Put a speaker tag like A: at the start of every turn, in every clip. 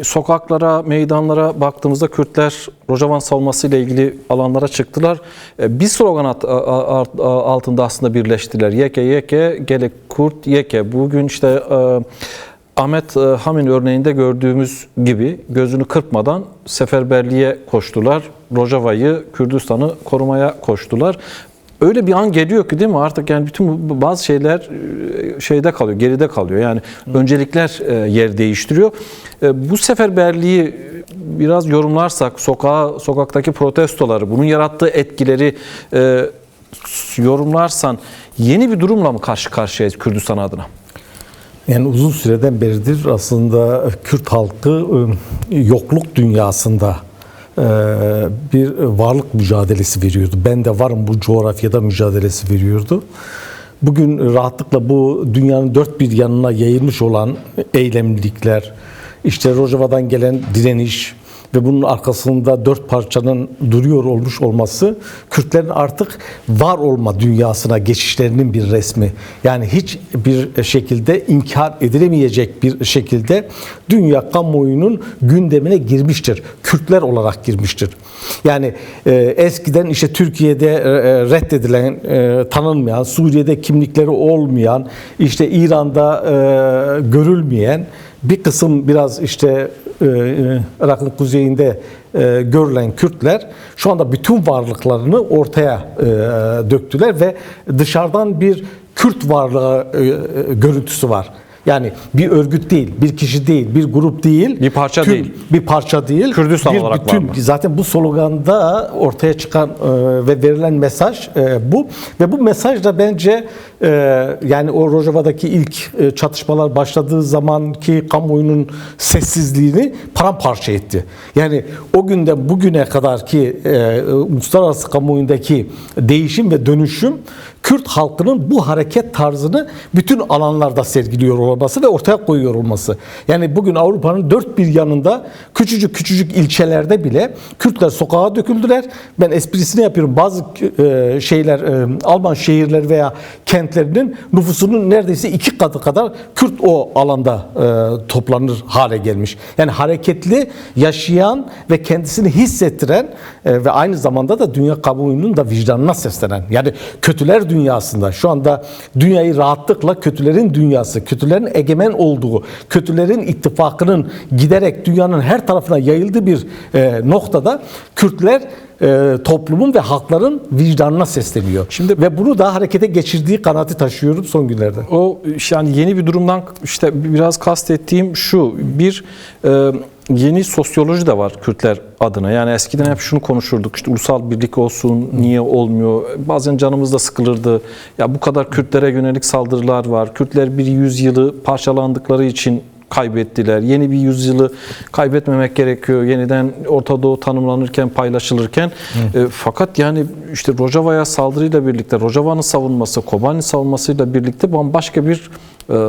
A: sokaklara, meydanlara baktığımızda Kürtler Rojavan savunması ile ilgili alanlara çıktılar. Bir slogan altında aslında birleştiler. Yeke yeke, gelek Kurt yeke. Bugün işte Ahmet Hamin örneğinde gördüğümüz gibi gözünü kırpmadan seferberliğe koştular. Rojava'yı, Kürdistan'ı korumaya koştular. Öyle bir an geliyor ki değil mi? Artık yani bütün bazı şeyler şeyde kalıyor, geride kalıyor. Yani öncelikler yer değiştiriyor. Bu seferberliği biraz yorumlarsak, sokaktaki protestoları, bunun yarattığı etkileri yorumlarsan yeni bir durumla mı karşı karşıyayız Kürdistan adına?
B: Yani uzun süreden beridir aslında Kürt halkı yokluk dünyasında bir varlık mücadelesi veriyordu. Ben de varım bu coğrafyada mücadelesi veriyordu. Bugün rahatlıkla bu dünyanın dört bir yanına yayılmış olan eylemlilikler, işte Rojava'dan gelen direniş ve bunun arkasında dört parçanın duruyor olmuş olması Kürtlerin artık var olma dünyasına geçişlerinin bir resmi. Yani hiçbir şekilde inkar edilemeyecek bir şekilde dünya kamuoyunun gündemine girmiştir. Kürtler olarak girmiştir. Yani eskiden işte Türkiye'de reddedilen, tanınmayan, Suriye'de kimlikleri olmayan, işte İran'da görülmeyen bir kısım biraz işte Irak'ın kuzeyinde görülen Kürtler şu anda bütün varlıklarını ortaya döktüler ve dışarıdan bir Kürt varlığı görüntüsü var. Yani bir örgüt değil, bir kişi değil, bir grup değil,
A: bir parça değil.
B: Bir parça değil.
A: Kürdistan olarak
B: bütün,
A: var mı?
B: zaten bu sloganda ortaya çıkan ve verilen mesaj bu. Ve bu mesaj da bence yani o Rojava'daki ilk çatışmalar başladığı zamanki kamuoyunun sessizliğini paramparça etti. Yani o günden bugüne kadar ki uluslararası kamuoyundaki değişim ve dönüşüm Kürt halkının bu hareket tarzını bütün alanlarda sergiliyor olması ve ortaya koyuyor olması. Yani bugün Avrupa'nın dört bir yanında küçücük ilçelerde bile Kürtler sokağa döküldüler. Ben esprisini yapıyorum. Bazı Alman şehirler veya kentlerinin nüfusunun neredeyse 2 katı kadar Kürt o alanda toplanır hale gelmiş. Yani hareketli, yaşayan ve kendisini hissettiren ve aynı zamanda da dünya kamuoyunun da vicdanına seslenen. Yani kötüler dünyasında şu anda dünyayı rahatlıkla kötülerin dünyası, kötülerin egemen olduğu, kötülerin ittifakının giderek dünyanın her tarafına yayıldığı bir noktada Kürtler toplumun ve halkların vicdanına sesleniyor. Şimdi ve bunu da harekete geçirdiği kanaati taşıyorum son günlerde.
A: O yani yeni bir durumdan işte biraz kastettiğim şu, bir yeni sosyoloji de var Kürtler adına. Yani eskiden hep şunu konuşurduk, işte ulusal birlik olsun, niye olmuyor? Bazen canımız da sıkılırdı. Ya bu kadar Kürtlere yönelik saldırılar var. Kürtler bir yüzyılı parçalandıkları için kaybettiler. Yeni bir yüzyılı kaybetmemek gerekiyor. Yeniden Orta Doğu tanımlanırken, paylaşılırken. Fakat yani işte Rojava'ya saldırıyla birlikte, Rojava'nın savunması, Kobani savunmasıyla birlikte bambaşka bir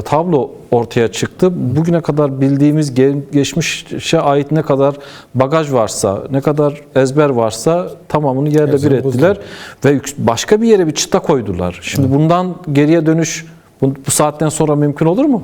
A: tablo ortaya çıktı. Bugüne kadar bildiğimiz geçmişe ait ne kadar bagaj varsa, ne kadar ezber varsa tamamını yerle bir ettiler ve başka bir yere bir çıta koydular. Şimdi bundan geriye dönüş bu saatten sonra mümkün olur mu?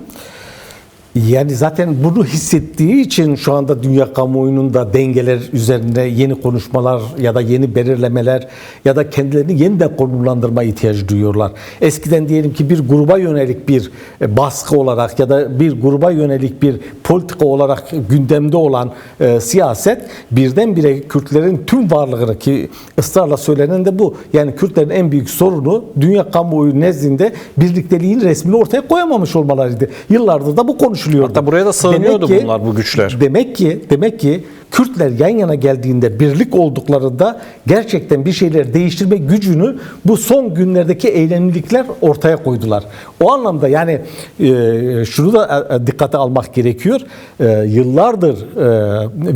B: Yani zaten bunu hissettiği için şu anda dünya kamuoyunun da dengeler üzerinde yeni konuşmalar ya da yeni belirlemeler ya da kendilerini yeniden konumlandırma ihtiyacı duyuyorlar. Eskiden diyelim ki bir gruba yönelik bir baskı olarak ya da bir gruba yönelik bir politika olarak gündemde olan siyaset birdenbire Kürtlerin tüm varlığını, ki ısrarla söylenen de bu. Yani Kürtlerin en büyük sorunu dünya kamuoyu nezdinde birlikteliğin resmini ortaya koyamamış olmalarıydı. Yıllardır da bu konuşuluyor.
A: Hatta buraya da sığınıyordu bunlar, bu güçler.
B: Demek ki Kürtler yan yana geldiğinde, birlik olduklarında gerçekten bir şeyler değiştirme gücünü bu son günlerdeki eylemlilikler ortaya koydular. O anlamda yani şunu da dikkate almak gerekiyor. Yıllardır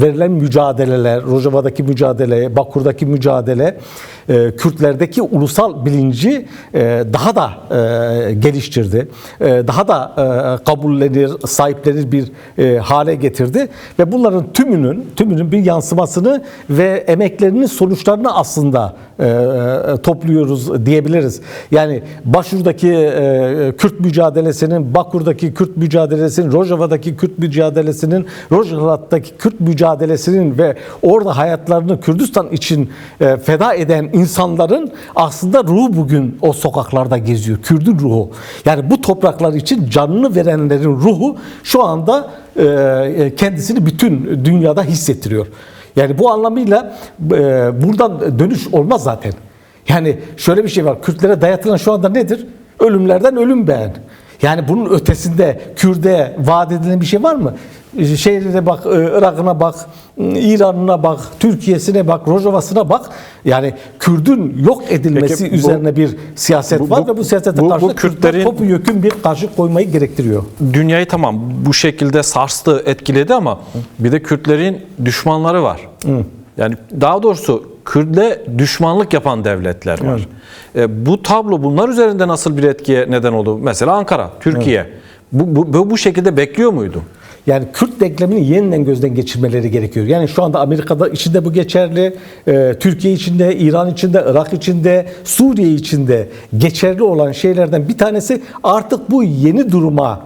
B: verilen mücadeleler, Rojava'daki mücadele, Bakur'daki mücadele, Kürtlerdeki ulusal bilinci daha da geliştirdi. Daha da kabullenir, sahiplenir bir hale getirdi ve bunların tümünün tümünün bir yansımasını ve emeklerinin sonuçlarını aslında topluyoruz diyebiliriz. Yani Başur'daki Kürt mücadelesinin, Bakur'daki Kürt mücadelesinin, Rojava'daki Kürt mücadelesinin, Rojava'daki Kürt mücadelesinin ve orada hayatlarını Kürdistan için feda eden insanların aslında ruhu bugün o sokaklarda geziyor. Kürdün ruhu. Yani bu topraklar için canını verenlerin ruhu şu anda kendisini bütün dünyada hissettiriyor. Yani bu anlamıyla buradan dönüş olmaz zaten. Yani şöyle bir şey var. Kürtlere dayatılan şu anda nedir? Ölümlerden ölüm beğen. Yani bunun ötesinde Kürt'e vaat edilen bir şey var mı? Şehrine bak, Irak'ına bak, İran'ına bak, Türkiye'sine bak, Rojava'sına bak. Yani Kürt'ün yok edilmesi
A: Peki,
B: üzerine bir siyaset var ve bu siyasete karşı Kürtler topyekün bir karşı koymayı gerektiriyor.
A: Dünyayı tamam bu şekilde sarstı, etkiledi ama bir de Kürtlerin düşmanları var. Yani daha doğrusu Kürt'le düşmanlık yapan devletler var. Bu tablo bunlar üzerinde nasıl bir etkiye neden oldu? Mesela Ankara, Türkiye. Bu şekilde bekliyor muydu?
B: Yani Kürt denklemini yeniden gözden geçirmeleri gerekiyor. Yani şu anda Amerika'da içinde bu geçerli, Türkiye içinde, İran içinde, Irak içinde, Suriye içinde geçerli olan şeylerden bir tanesi artık bu yeni duruma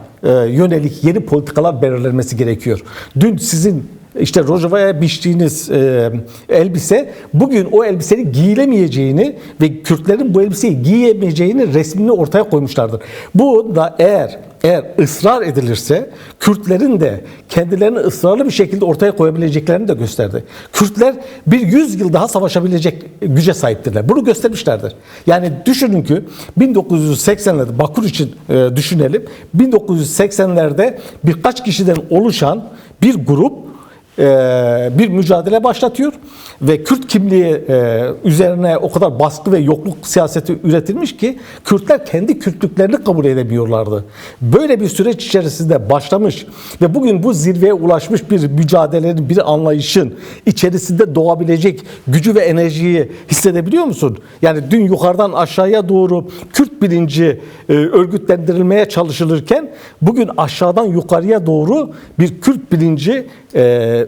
B: yönelik yeni politikalar belirlenmesi gerekiyor. Dün sizin işte Rojava'ya biçtiğiniz elbise bugün o elbisenin giyilemeyeceğini ve Kürtlerin bu elbiseyi giyemeyeceğini resmini ortaya koymuşlardır. Bu da eğer ısrar edilirse Kürtlerin de kendilerini ısrarlı bir şekilde ortaya koyabileceklerini de gösterdi. Kürtler bir 100 yıl daha savaşabilecek güce sahiptirler. Bunu göstermişlerdir. Yani düşünün ki 1980'lerde Bakur için düşünelim. 1980'lerde birkaç kişiden oluşan bir grup bir mücadele başlatıyor ve Kürt kimliği üzerine o kadar baskı ve yokluk siyaseti üretilmiş ki Kürtler kendi Kürtlüklerini kabul edemiyorlardı. Böyle bir süreç içerisinde başlamış ve bugün bu zirveye ulaşmış bir mücadelenin, bir anlayışın içerisinde doğabilecek gücü ve enerjiyi hissedebiliyor musun? Yani dün yukarıdan aşağıya doğru Kürt bilinci örgütlendirilmeye çalışılırken bugün aşağıdan yukarıya doğru bir Kürt bilinci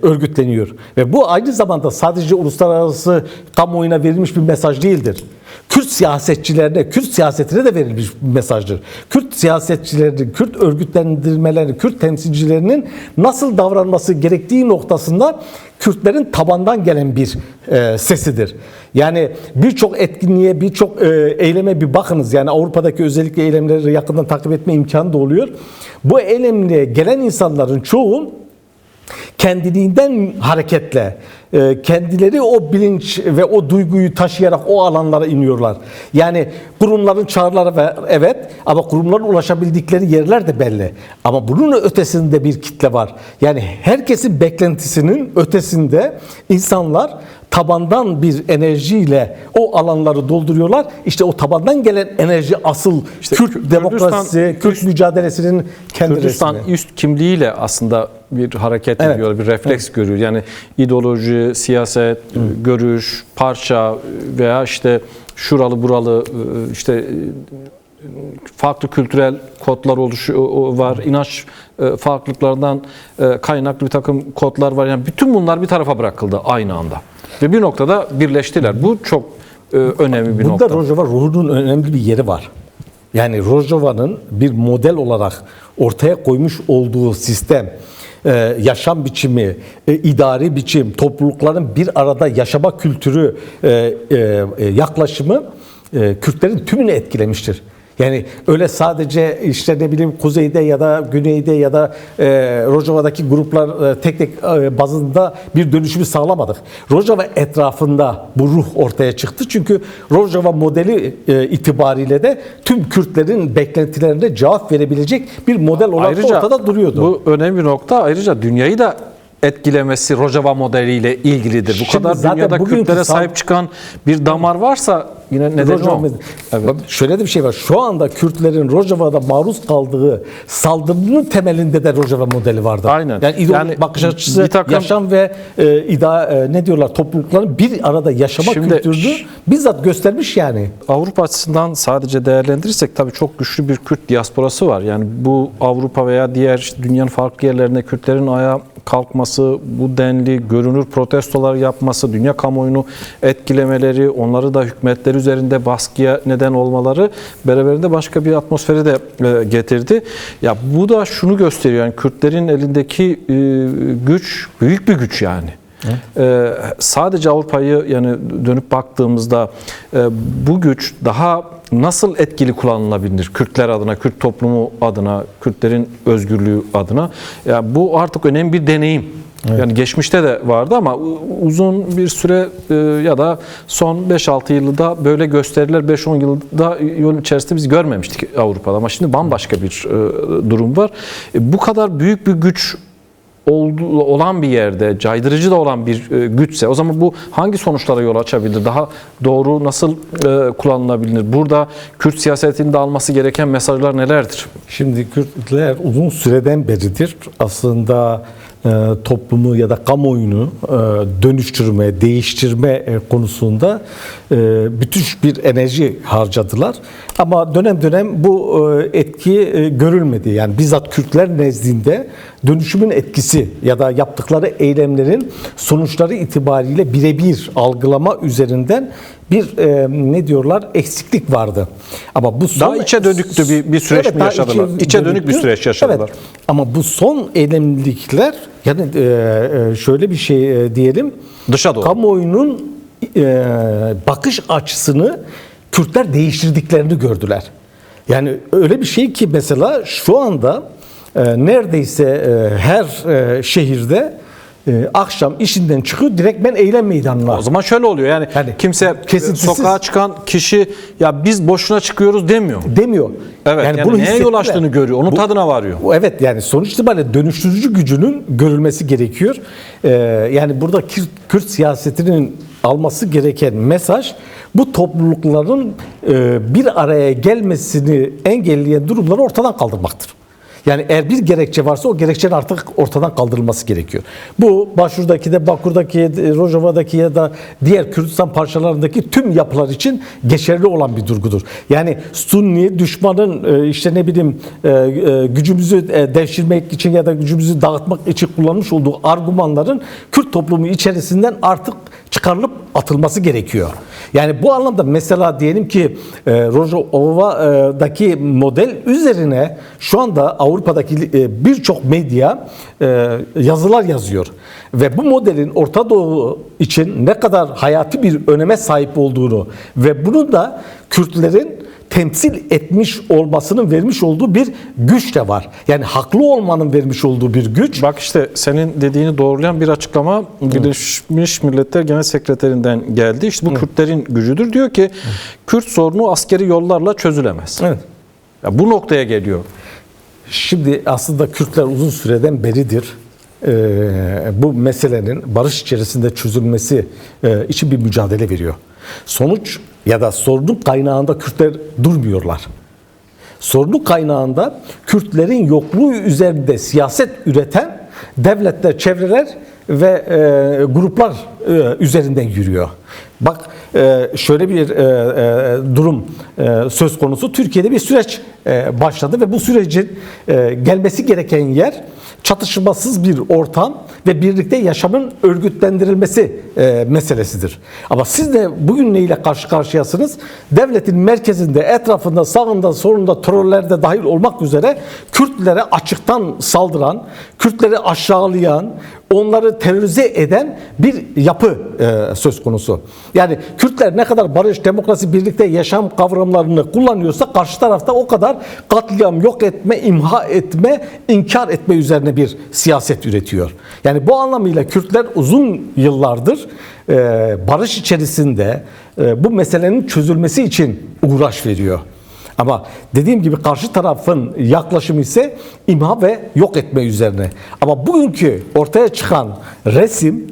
B: örgütleniyor. Ve bu aynı zamanda sadece uluslararası kamuoyuna verilmiş bir mesaj değildir. Kürt siyasetçilerine, Kürt siyasetine de verilmiş bir mesajdır. Kürt siyasetçilerinin, Kürt örgütlendirmelerinin, Kürt temsilcilerinin nasıl davranması gerektiği noktasında Kürtlerin tabandan gelen bir sesidir. Yani birçok etkinliğe, birçok eyleme bir bakınız. Yani Avrupa'daki özellikle eylemleri yakından takip etme imkanı da oluyor. Bu eylemliğe gelen insanların çoğu kendiliğinden hareketle kendileri o bilinç ve o duyguyu taşıyarak o alanlara iniyorlar. Yani kurumların çağrıları var, evet, ama kurumların ulaşabildikleri yerler de belli. Ama bunun ötesinde bir kitle var. Yani herkesin beklentisinin ötesinde insanlar tabandan bir enerjiyle o alanları dolduruyorlar. İşte o tabandan gelen enerji asıl işte Kürt demokrasisi, Kürt mücadelesinin kendi
A: Kürdistan
B: resmi.
A: üst kimliğiyle aslında bir hareket ediyor, bir refleks görüyor. Yani ideoloji, siyaset, görüş, parça veya işte şuralı buralı işte farklı kültürel kodlar var, inanç farklılıklarından kaynaklı bir takım kodlar var. Yani bütün bunlar bir tarafa bırakıldı aynı anda. Ve bir noktada birleştiler. Bu çok önemli bir nokta.
B: Bunda Rojava ruhunun önemli bir yeri var. Yani Rojava'nın bir model olarak ortaya koymuş olduğu sistem, yaşam biçimi, idari biçim, toplulukların bir arada yaşama kültürü, yaklaşımı Kürtlerin tümünü etkilemiştir. Yani öyle sadece işte ne bileyim kuzeyde ya da güneyde ya da Rojava'daki gruplar tek tek bazında bir dönüşümü sağlamadık. Rojava etrafında bu ruh ortaya çıktı. Çünkü Rojava modeli itibariyle de tüm Kürtlerin beklentilerine cevap verebilecek bir model olarak ortada duruyordu.
A: Bu önemli bir nokta. Ayrıca dünyayı da etkilemesi Rojava modeliyle ilgilidir. Bu
B: Şimdi
A: kadar dünyada Kürtlere sahip çıkan bir damar varsa yine nedeni
B: Rojava
A: o.
B: modeli.
A: Evet.
B: Bak, şöyle de bir şey var. Şu anda Kürtlerin Rojava'da maruz kaldığı saldırının temelinde de Rojava modeli vardı.
A: Aynen.
B: Yani ideolojik bakış açısı,
A: bir takım-
B: yaşam ve ne diyorlar, toplulukların bir arada yaşama
A: Şimdi-
B: kültürünü bizzat göstermiş yani.
A: Avrupa açısından sadece değerlendirirsek tabii çok güçlü bir Kürt diasporası var. Yani bu Avrupa veya diğer işte dünyanın farklı yerlerinde Kürtlerin ayağa kalkması, bu denli görünür protestolar yapması, dünya kamuoyunu etkilemeleri, onları da hükümetleri üzerinde baskıya neden olmaları beraberinde başka bir atmosferi de getirdi. Ya bu da şunu gösteriyor, yani Kürtlerin elindeki güç büyük bir güç yani. Sadece Avrupa'yı yani dönüp baktığımızda bu güç daha nasıl etkili kullanılabilir Kürtler adına, Kürt toplumu adına, Kürtlerin özgürlüğü adına? Ya bu artık önemli bir deneyim. Evet. Yani geçmişte de vardı ama uzun bir süre ya da son 5-6 yılda böyle gösteriler 5-10 yılda yol içerisinde biz görmemiştik Avrupa'da, ama şimdi bambaşka bir durum var. Bu kadar büyük bir güç olan bir yerde, caydırıcı da olan bir güçse o zaman bu hangi sonuçlara yol açabilir? Daha doğru nasıl kullanılabilir? Burada Kürt siyasetinde alması gereken mesajlar nelerdir?
B: Şimdi Kürtler uzun süreden beridir aslında toplumu ya da kamuoyunu dönüştürme, değiştirme konusunda müthiş bir enerji harcadılar. Ama dönem dönem bu etki görülmedi. Yani bizzat Kürtler nezdinde dönüşümün etkisi ya da yaptıkları eylemlerin sonuçları itibariyle birebir algılama üzerinden bir ne diyorlar, eksiklik vardı. Ama bu
A: daha içe dönüktü bir süreç mi yaşadılar? İçe dönük bir süreç yaşadılar.
B: Evet. Ama bu son eylemlilikler yani şöyle bir şey diyelim.
A: Dışa doğru.
B: Kamuoyunun bakış açısını Kürtler değiştirdiklerini gördüler. Yani öyle bir şey ki mesela şu anda neredeyse her şehirde akşam işinden çıkıyor, direkt ben eylem meydanına.
A: O zaman şöyle oluyor yani kimse
B: kesintisiz,
A: sokağa çıkan kişi ya biz boşuna çıkıyoruz demiyor. Evet, yani
B: bunu
A: neye yol
B: hissettiler.
A: açtığını görüyor. Onun tadına varıyor.
B: Evet, yani sonuç itibariyle dönüştürücü gücünün görülmesi gerekiyor. Yani burada Kürt siyasetinin alması gereken mesaj bu toplulukların bir araya gelmesini engelleyen durumları ortadan kaldırmaktır. Yani eğer bir gerekçe varsa o gerekçenin artık ortadan kaldırılması gerekiyor. Bu başvurdaki de, Bakur'daki, Rojava'daki ya da diğer Kürdistan parçalarındaki tüm yapılar için geçerli olan bir durgudur. Yani Sunni düşmanın işte ne bileyim gücümüzü devşirmek için ya da gücümüzü dağıtmak için kullanmış olduğu argümanların Kürt toplumu içerisinden artık çıkarılıp atılması gerekiyor. Yani bu anlamda mesela diyelim ki Rojava'daki model üzerine şu anda Avrupa'daki birçok medya yazılar yazıyor. Ve bu modelin Orta Doğu için ne kadar hayati bir öneme sahip olduğunu ve bunun da Kürtlerin temsil etmiş olmasının vermiş olduğu bir güç de var. Yani haklı olmanın vermiş olduğu bir güç.
A: Bak işte senin dediğini doğrulayan bir açıklama Birleşmiş Milletler Genel Sekreterinden geldi. İşte bu Kürtlerin gücüdür. Diyor ki Kürt sorunu askeri yollarla çözülemez.
B: Evet.
A: Ya bu noktaya geliyor.
B: Şimdi aslında Kürtler uzun süreden beridir bu meselenin barış içerisinde çözülmesi için bir mücadele veriyor. Sonuç ya da sorunun kaynağında Kürtler durmuyorlar. Sorunun kaynağında Kürtlerin yokluğu üzerinde siyaset üreten devletler, çevreler ve gruplar üzerinden yürüyor. Bak şöyle bir durum söz konusu. Türkiye'de bir süreç başladı ve bu sürecin gelmesi gereken yer çatışmasız bir ortam ve birlikte yaşamın örgütlendirilmesi meselesidir. Ama siz de bugün neyle karşı karşıyasınız? Devletin merkezinde, etrafında, sağında, solunda troller de dahil olmak üzere Kürtlere açıktan saldıran, Kürtleri aşağılayan, onları terörize eden bir yapı söz konusu. Yani Kürtler ne kadar barış, demokrasi, birlikte yaşam kavramlarını kullanıyorsa karşı tarafta o kadar katliam, yok etme, imha etme, inkar etme üzerine bir siyaset üretiyor. Yani bu anlamıyla Kürtler uzun yıllardır barış içerisinde bu meselenin çözülmesi için uğraş veriyor. Ama dediğim gibi karşı tarafın yaklaşımı ise imha ve yok etme üzerine. Ama bugünkü ortaya çıkan resim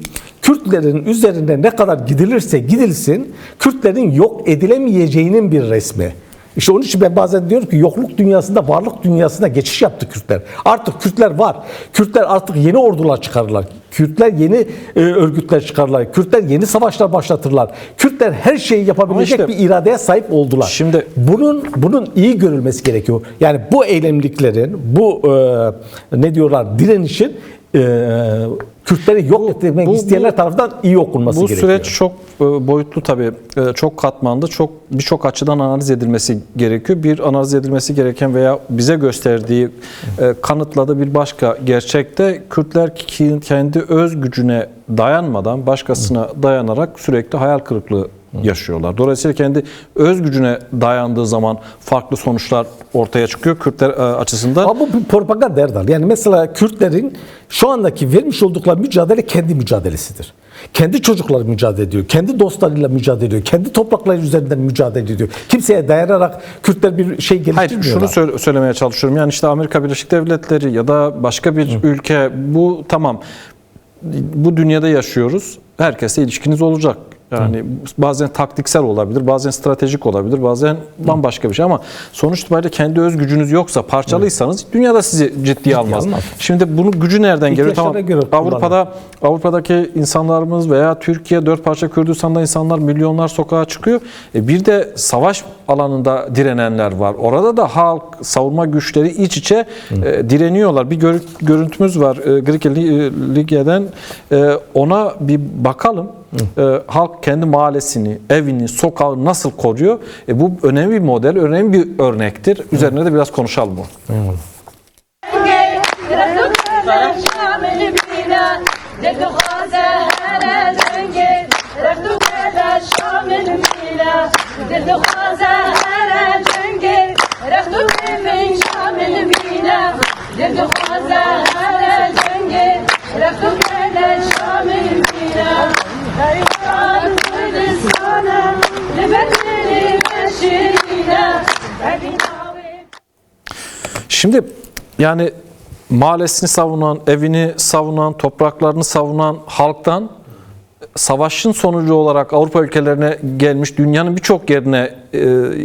B: Kürtlerin üzerine ne kadar gidilirse gidilsin, Kürtlerin yok edilemeyeceğinin bir resmi. İşte onun için ben bazen diyorum ki yokluk dünyasında varlık dünyasına geçiş yaptı Kürtler. Artık Kürtler var. Kürtler artık yeni ordular çıkarırlar. Kürtler yeni örgütler çıkarırlar. Kürtler yeni savaşlar başlatırlar. Kürtler her şeyi yapabilecek
A: Ama işte,
B: bir iradeye sahip oldular.
A: Şimdi
B: bunun iyi görülmesi gerekiyor. Yani bu eylemliklerin, bu ne diyorlar direnişin Kürtleri yok etmek isteyenler tarafından iyi okunması gerekiyor.
A: Bu süreç çok boyutlu tabii, çok katmanlı, birçok açıdan analiz edilmesi gerekiyor. Bir analiz edilmesi gereken veya bize gösterdiği, kanıtladığı bir başka gerçek de Kürtler kendi öz gücüne dayanmadan başkasına dayanarak sürekli hayal kırıklığı yaşıyorlar. Dolayısıyla kendi öz gücüne dayandığı zaman farklı sonuçlar ortaya çıkıyor Kürtler açısından.
B: Ama bu bir propaganda Erdal. Yani mesela Kürtlerin şu andaki vermiş oldukları mücadele kendi mücadelesidir. Kendi çocukları mücadele ediyor. Kendi dostlarıyla mücadele ediyor. Kendi toprakları üzerinden mücadele ediyor. Kimseye dayanarak Kürtler bir şey geliştirmiyorlar.
A: Hayır, şunu söylemeye çalışıyorum. Yani işte Amerika Birleşik Devletleri ya da başka bir ülke, bu tamam, bu dünyada yaşıyoruz. Herkesle ilişkiniz olacak. Yani bazen taktiksel olabilir, bazen stratejik olabilir, bazen bambaşka bir şey ama sonuç itibariyle kendi öz gücünüz yoksa, parçalıysanız dünyada sizi ciddiye almaz. Şimdi bunun gücü nereden geliyor? Tamam, Avrupa'daki insanlarımız veya Türkiye, 4 parça Kürdistan'da insanlar, milyonlar sokağa çıkıyor. Bir de savaş alanında direnenler var. Orada da halk, savunma güçleri iç içe direniyorlar. Bir görüntümüz var Greek Ligya'dan. Ona bir bakalım. Halk kendi mahallesini, evini, sokağı nasıl koruyor? Bu önemli bir model, önemli bir örnektir. Üzerine de biraz konuşalım bu. Şimdi yani mahallesini savunan, evini savunan, topraklarını savunan halktan savaşın sonucu olarak Avrupa ülkelerine gelmiş, dünyanın birçok yerine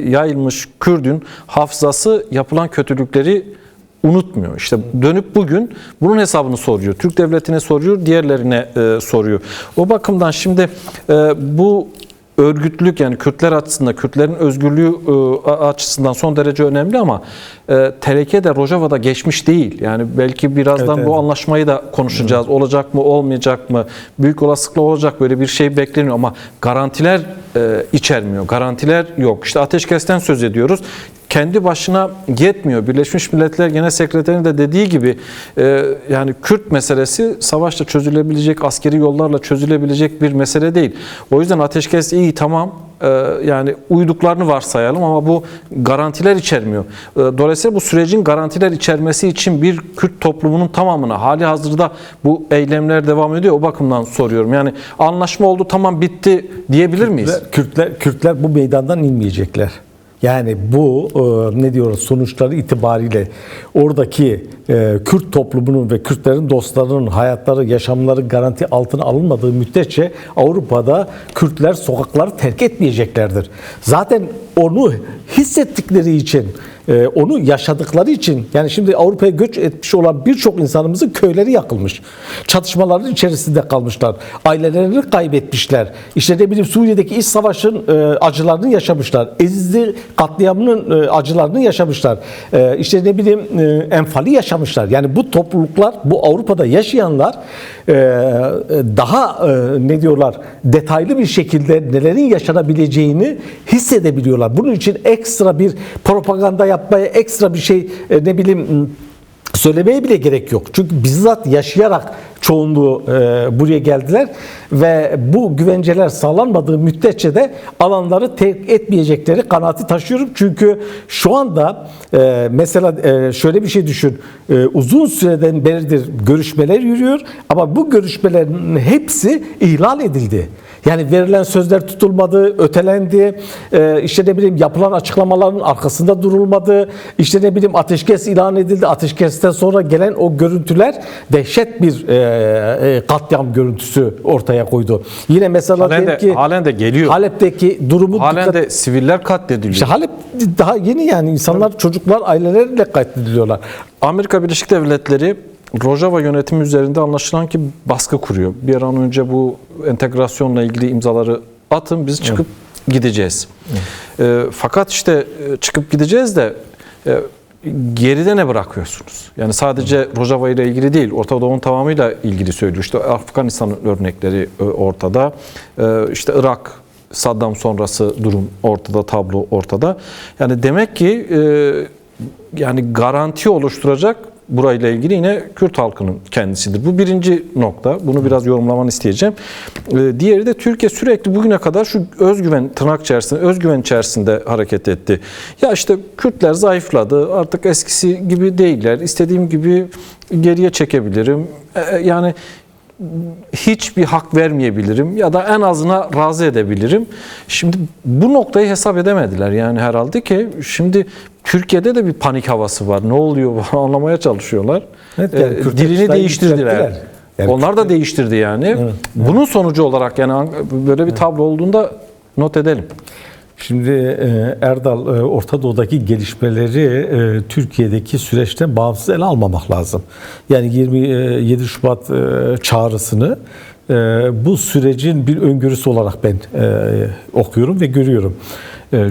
A: yayılmış Kürdün hafızası yapılan kötülükleri unutmuyor. İşte dönüp bugün bunun hesabını soruyor. Türk devletine soruyor, diğerlerine soruyor. O bakımdan şimdi bu örgütlülük, yani Kürtler açısından, Kürtlerin özgürlüğü açısından son derece önemli ama TRK de Rojava'da geçmiş değil. Yani belki birazdan bu anlaşmayı da konuşacağız. Olacak mı, olmayacak mı? Büyük olasılıkla olacak, böyle bir şey bekleniyor ama garantiler içermiyor. Garantiler yok. İşte ateşkesten söz ediyoruz. Kendi başına yetmiyor. Birleşmiş Milletler Genel Sekreterinin de dediği gibi yani Kürt meselesi savaşla çözülebilecek, askeri yollarla çözülebilecek bir mesele değil. O yüzden ateşkes iyi, tamam, yani uyduklarını varsayalım ama bu garantiler içermiyor. Dolayısıyla bu sürecin garantiler içermesi için bir Kürt toplumunun tamamına hali hazırda bu eylemler devam ediyor. O bakımdan soruyorum. Yani anlaşma oldu, tamam, bitti diyebilir miyiz?
B: Kürtler bu meydandan inmeyecekler. Yani bu ne diyoruz, sonuçları itibariyle oradaki Kürt toplumunun ve Kürtlerin dostlarının hayatları, yaşamları garanti altına alınmadığı müddetçe Avrupa'da Kürtler sokakları terk etmeyeceklerdir. Zaten onu hissettikleri için, onu yaşadıkları için, yani şimdi Avrupa'ya göç etmiş olan birçok insanımızın köyleri yakılmış. Çatışmaların içerisinde kalmışlar. Ailelerini kaybetmişler. İşte ne bileyim Suriye'deki iç savaşın acılarını yaşamışlar. Ezizli katliamının acılarını yaşamışlar. İşte ne bileyim Enfal'i yaşamışlar. Yani bu topluluklar, bu Avrupa'da yaşayanlar daha ne diyorlar, detaylı bir şekilde nelerin yaşanabileceğini hissedebiliyorlar. Bunun için ekstra bir propaganda yapmaya, ekstra bir şey ne bileyim söylemeye bile gerek yok. Çünkü bizzat yaşayarak çoğunluğu buraya geldiler ve bu güvenceler sağlanmadığı müddetçe de alanları terk etmeyecekleri kanaati taşıyorum. Çünkü şu anda mesela şöyle bir şey düşün. Uzun süreden beridir görüşmeler yürüyor ama bu görüşmelerin hepsi ihlal edildi. Yani verilen sözler tutulmadı, ötelendi, işte ne bileyim yapılan açıklamaların arkasında durulmadı, işte ne bileyim ateşkes ilan edildi, ateşkesten sonra gelen o görüntüler dehşet bir katliam görüntüsü ortaya koydu. Yine mesela
A: Halen de geliyor.
B: Halep'teki durumu
A: Halen de siviller katlediliyor.
B: İşte Halep daha yeni, yani insanlar, çocuklar aileleriyle katlediliyorlar.
A: Amerika Birleşik Devletleri Rojava yönetimi üzerinde anlaşılan ki baskı kuruyor. Bir an önce bu entegrasyonla ilgili imzaları atın, biz çıkıp gideceğiz. Fakat işte çıkıp gideceğiz de geride ne bırakıyorsunuz? Yani sadece Rojava ile ilgili değil, Orta Doğu'nun tamamıyla ilgili söylüyor. İşte Afganistan'ın örnekleri ortada. İşte Irak, Saddam sonrası durum ortada, tablo ortada. Yani demek ki yani garanti oluşturacak burayla ilgili yine Kürt halkının kendisidir. Bu birinci nokta. Bunu biraz yorumlamanı isteyeceğim. Diğeri de Türkiye sürekli bugüne kadar şu özgüven, tırnak içerisinde, özgüven içerisinde hareket etti. Ya işte Kürtler zayıfladı, artık eskisi gibi değiller, İstediğim gibi geriye çekebilirim. Yani hiçbir hak vermeyebilirim ya da en azına razı edebilirim. Şimdi bu noktayı hesap edemediler yani herhalde ki şimdi Türkiye'de de bir panik havası var. Ne oluyor anlamaya çalışıyorlar.
B: Evet, yani
A: dilini değiştirdiler.
B: Yani
A: onlar da değiştirdi yani. Evet, bunun sonucu olarak yani böyle bir tablo olduğunda not edelim.
B: Şimdi Erdal, Orta Doğu'daki gelişmeleri Türkiye'deki süreçten bağımsız ele almamak lazım. Yani 27 Şubat çağrısını bu sürecin bir öngörüsü olarak ben okuyorum ve görüyorum.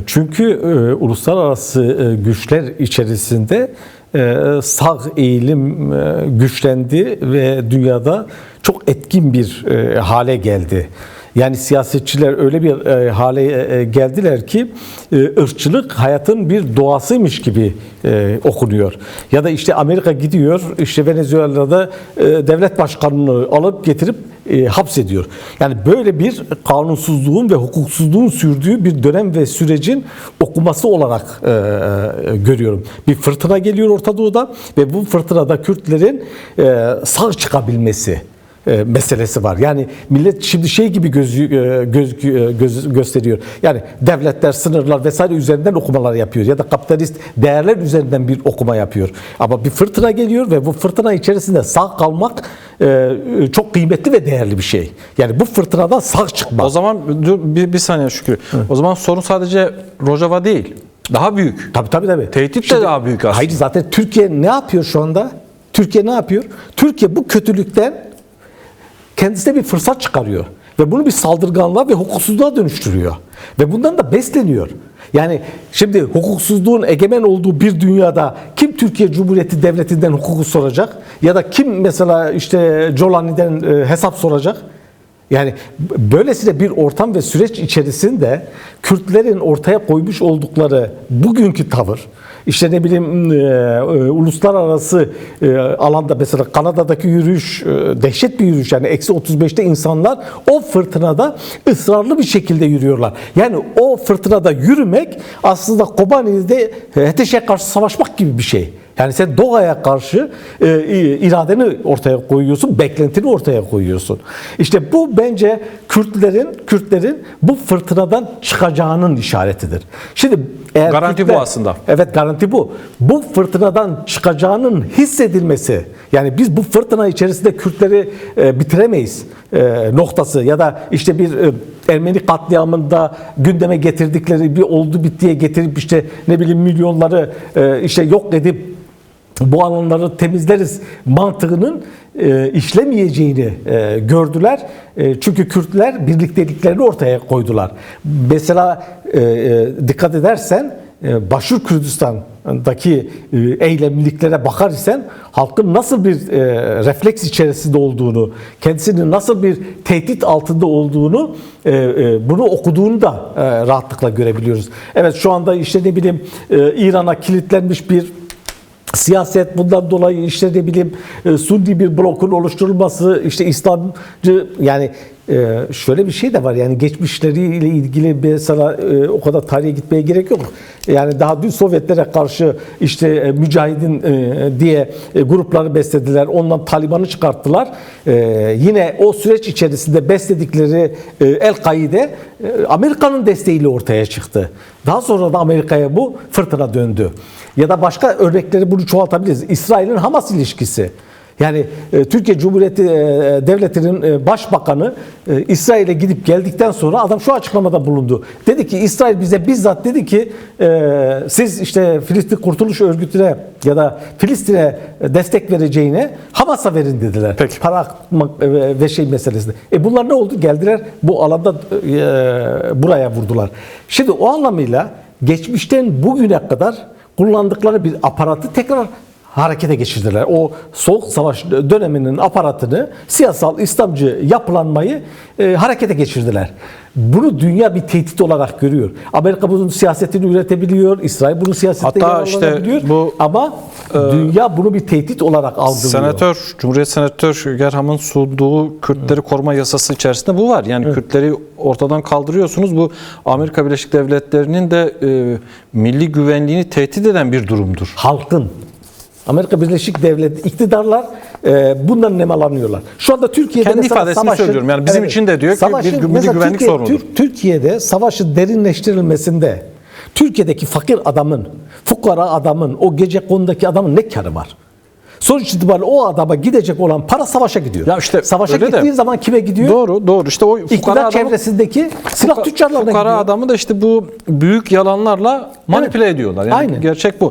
B: Çünkü uluslararası güçler içerisinde sağ eğilim güçlendi ve dünyada çok etkin bir hale geldi. Yani siyasetçiler öyle bir hale geldiler ki ırkçılık hayatın bir doğasıymış gibi okunuyor. Ya da işte Amerika gidiyor, işte Venezuela'da devlet başkanını alıp getirip hapsediyor. Yani böyle bir kanunsuzluğun ve hukuksuzluğun sürdüğü bir dönem ve sürecin okuması olarak görüyorum. Bir fırtına geliyor Orta Doğu'da ve bu fırtınada Kürtlerin sağ çıkabilmesi meselesi var. Yani millet şimdi şey gibi gösteriyor. Yani devletler, sınırlar vesaire üzerinden okumalar yapıyor ya da kapitalist değerler üzerinden bir okuma yapıyor. Ama bir fırtına geliyor ve bu fırtına içerisinde sağ kalmak çok kıymetli ve değerli bir şey. Yani bu fırtınadan sağ çıkmak.
A: O zaman dur bir saniye Şükrü. O zaman sorun sadece Rojava değil. Daha büyük.
B: Tabii.
A: Tehdit de daha büyük aslında.
B: Hayır, zaten Türkiye ne yapıyor şu anda? Türkiye ne yapıyor? Türkiye bu kötülükten kendisine bir fırsat çıkarıyor. Ve bunu bir saldırganlığa ve hukuksuzluğa dönüştürüyor. Ve bundan da besleniyor. Yani şimdi hukuksuzluğun egemen olduğu bir dünyada kim Türkiye Cumhuriyeti Devleti'nden hukuku soracak? Ya da kim mesela işte Jolani'den hesap soracak? Yani böylesine bir ortam ve süreç içerisinde Kürtlerin ortaya koymuş oldukları bugünkü tavır, işte ne bileyim uluslararası alanda mesela Kanada'daki yürüyüş dehşet bir yürüyüş, yani -35'te insanlar o fırtınada ısrarlı bir şekilde yürüyorlar. Yani o fırtınada yürümek aslında Kobani'de ateşe karşı savaşmak gibi bir şey. Yani sen doğaya karşı iradeni ortaya koyuyorsun, beklentini ortaya koyuyorsun. İşte bu bence Kürtlerin bu fırtınadan çıkacağının işaretidir. Şimdi eğer
A: garanti bu aslında.
B: Evet, garanti bu. Bu fırtınadan çıkacağının hissedilmesi, yani biz bu fırtına içerisinde Kürtleri bitiremeyiz noktası ya da işte bir Ermeni katliamında gündeme getirdikleri bir oldu bittiye getirip işte ne bileyim milyonları işte yok edip bu alanları temizleriz mantığının işlemeyeceğini gördüler. Çünkü Kürtler birlikteliklerini ortaya koydular. Mesela dikkat edersen Başur Kürdistan'daki eylemliliklere bakar isen halkın nasıl bir refleks içerisinde olduğunu, kendisinin nasıl bir tehdit altında olduğunu, bunu okuduğunu da rahatlıkla görebiliyoruz. Evet, şu anda işte ne bileyim İran'a kilitlenmiş bir siyaset, bundan dolayı işte ne bileyim Sunni bir blokun oluşturulması, işte İslamcı, yani şöyle bir şey de var, yani geçmişleriyle ilgili mesela o kadar tarihe gitmeye gerek yok. Yani daha dün Sovyetlere karşı işte mücahidin diye grupları beslediler. Ondan Taliban'ı çıkarttılar. Yine o süreç içerisinde besledikleri El-Kaide Amerika'nın desteğiyle ortaya çıktı. Daha sonra da Amerika'ya bu fırtına döndü. Ya da başka örnekleri bunu çoğaltabiliriz. İsrail'in Hamas ilişkisi. Yani Türkiye Cumhuriyeti Devleti'nin başbakanı İsrail'e gidip geldikten sonra adam şu açıklamada bulundu. Dedi ki İsrail bize bizzat dedi ki siz işte Filistin Kurtuluş Örgütü'ne ya da Filistin'e destek vereceğine Hamas'a verin dediler.
A: Peki.
B: Para akmak ve şey meselesinde. Bunlar ne oldu? Geldiler bu alanda buraya vurdular. Şimdi o anlamıyla geçmişten bugüne kadar kullandıkları bir aparatı tekrar harekete geçirdiler. O Soğuk Savaş döneminin aparatını, siyasal İslamcı yapılanmayı harekete geçirdiler. Bunu dünya bir tehdit olarak görüyor. Amerika bunun siyasetini üretebiliyor, İsrail bunun siyasetini
A: Hatta işte bu
B: ama dünya bunu bir tehdit olarak algılıyor.
A: Cumhuriyet Senatör Gerham'ın sunduğu Kürtleri koruma yasası içerisinde bu var. Yani Kürtleri ortadan kaldırıyorsunuz. Bu Amerika Birleşik Devletleri'nin de milli güvenliğini tehdit eden bir durumdur.
B: Halkın, Amerika Birleşik Devletleri iktidarlar bundan nemalanıyorlar. Şu anda Türkiye'de
A: Kendi ifadesini söylüyorum. Yani bizim için de diyor ki bir milli güvenlik sorunudur.
B: Türkiye'de savaşın derinleştirilmesinde Türkiye'deki fakir adamın, fukara adamın, o gecekonudaki adamın ne karı var? Sonuç itibariyle o adama gidecek olan para savaşa gidiyor.
A: Ya işte
B: savaşa
A: öyle
B: gittiği zaman kime gidiyor?
A: Doğru. İşte o fukara
B: İktidar
A: adamı,
B: çevresindeki silah tüccarlarına
A: fukara
B: gidiyor.
A: adamı da işte bu büyük yalanlarla manipüle ediyorlar. Yani
B: Aynen.
A: gerçek bu.